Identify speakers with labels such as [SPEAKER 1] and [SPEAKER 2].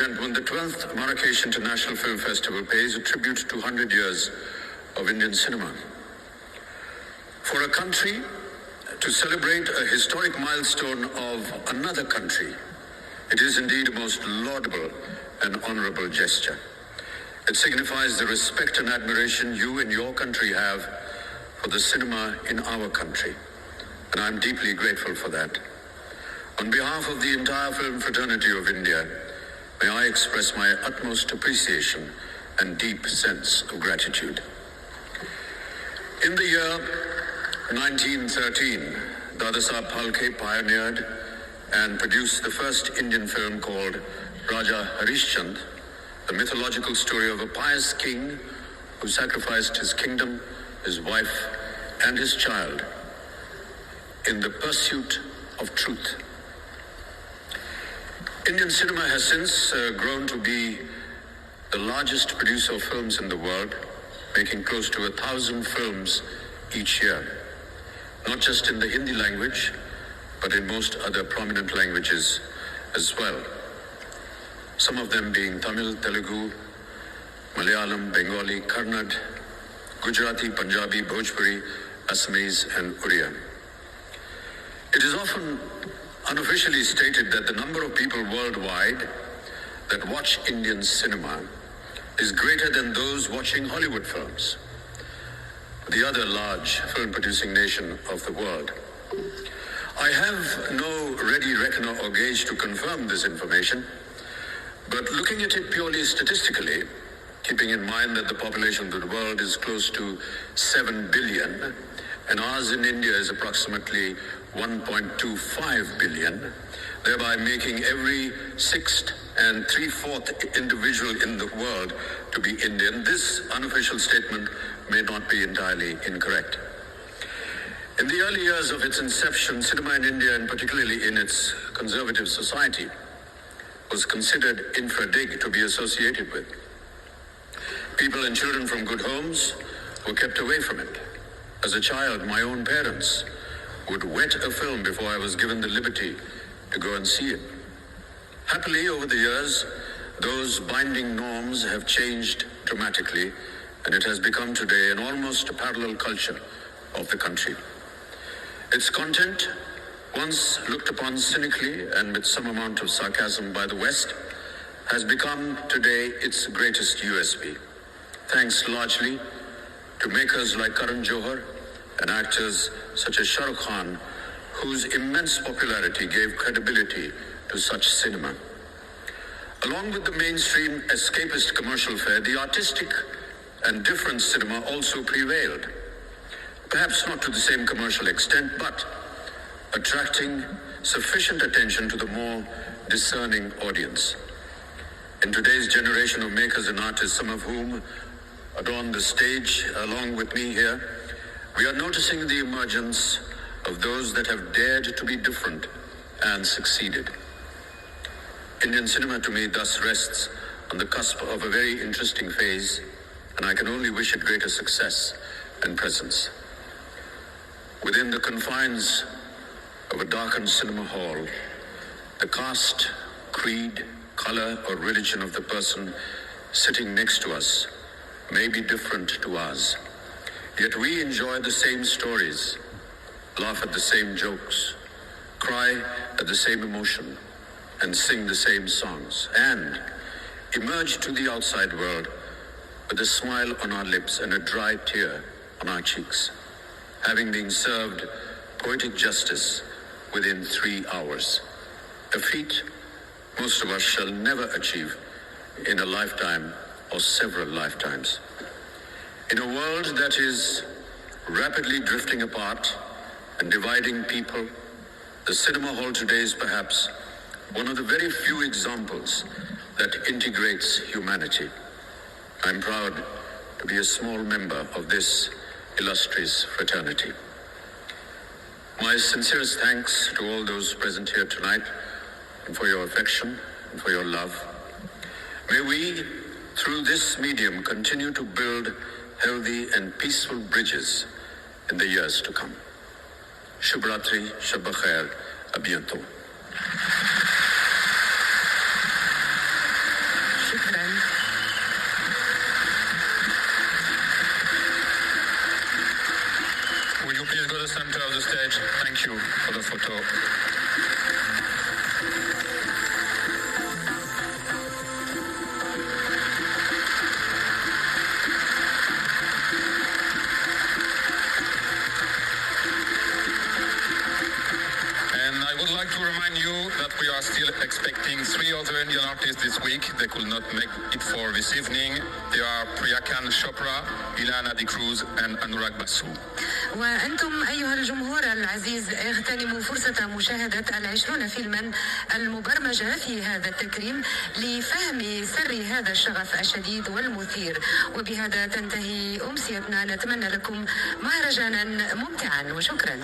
[SPEAKER 1] gentlemen, the 12th Marrakech International Film Festival pays a tribute to 100 years of Indian cinema. For a country to celebrate a historic milestone of another country, it is indeed a most laudable and honorable gesture. It signifies the respect and admiration you and your country have for the cinema in our country, and I'm deeply grateful for that. On behalf of the entire film fraternity of India, may I express my utmost appreciation and deep sense of gratitude. In the year 1913, Dadasaheb Phalke pioneered and produced the first Indian film called Raja Harishchand, the mythological story of a pious king who sacrificed his kingdom, his wife, and his child in the pursuit of truth. Indian cinema has since grown to be the largest producer of films in the world, making close to 1,000 films each year, not just in the Hindi language, but in most other prominent languages as well. Some of them being Tamil, Telugu, Malayalam, Bengali, Kannada, Gujarati, Punjabi, Bhojpuri, Assamese, and Oriya. It is often unofficially stated that the number of people worldwide that watch Indian cinema is greater than those watching Hollywood films, the other large film-producing nation of the world. I have no ready reckoner or gauge to confirm this information, but looking at it purely statistically, keeping in mind that the population of the world is close to 7 billion, and ours in India is approximately 1.25 billion, thereby making every sixth and three-fourth individual in the world to be Indian, this unofficial statement may not be entirely incorrect. In the early years of its inception, cinema in India, and particularly in its conservative society, was considered infra-dig to be associated with. People and children from good homes were kept away from it. As a child, my own parents would wet a film before I was given the liberty to go and see it. Happily, over the years, those binding norms have changed dramatically, and it has become today an almost parallel culture of the country. Its content, once looked upon cynically and with some amount of sarcasm by the West, has become today its greatest USP, thanks largely to makers like Karan Johar and actors such as Shah Rukh Khan, whose immense popularity gave credibility to such cinema. Along with the mainstream escapist commercial fare, the artistic and different cinema also prevailed. Perhaps not to the same commercial extent, but attracting sufficient attention to the more discerning audience. In today's generation of makers and artists, some of whom adorn the stage along with me here, we are noticing the emergence of those that have dared to be different and succeeded. Indian cinema to me thus rests on the cusp of a very interesting phase, and I can only wish it greater success and presence. Within the confines of a darkened cinema hall, the caste, creed, color, or religion of the person sitting next to us may be different to ours. Yet we enjoy the same stories, laugh at the same jokes, cry at the same emotion, and sing the same songs, and emerge to the outside world with a smile on our lips and a dry tear on our cheeks, having been served poetic justice within 3 hours, a feat most of us shall never achieve in a lifetime or several lifetimes. In a world that is rapidly drifting apart and dividing people, the cinema hall today is perhaps one of the very few examples that integrates humanity. I'm proud to be a small member of this illustrious fraternity. My sincerest thanks to all those present here tonight, and for your affection and for your love. May we, through this medium, continue to build healthy and peaceful bridges in the years to come. Shubh Ratri, Shab Khair, à bientôt.
[SPEAKER 2] شكرا.
[SPEAKER 1] Will you please go to the center of the stage? Thank you for the photo. I would like to remind you that we are still expecting 3 other Indian artists this week. They could not make it for this evening. They are Priyakan Chopra, Ilana Di Cruz, and Anurag Basu.
[SPEAKER 2] وأنتم أيها الجمهور العزيز اغتنموا فرصة مشاهدة 20 فيلما المبرمجة في هذا التكريم لفهم سر هذا الشغف الشديد والمثير. وبهذا تنتهي أمسيتنا. نتمنى لكم مهرجانا ممتعا وشكرا.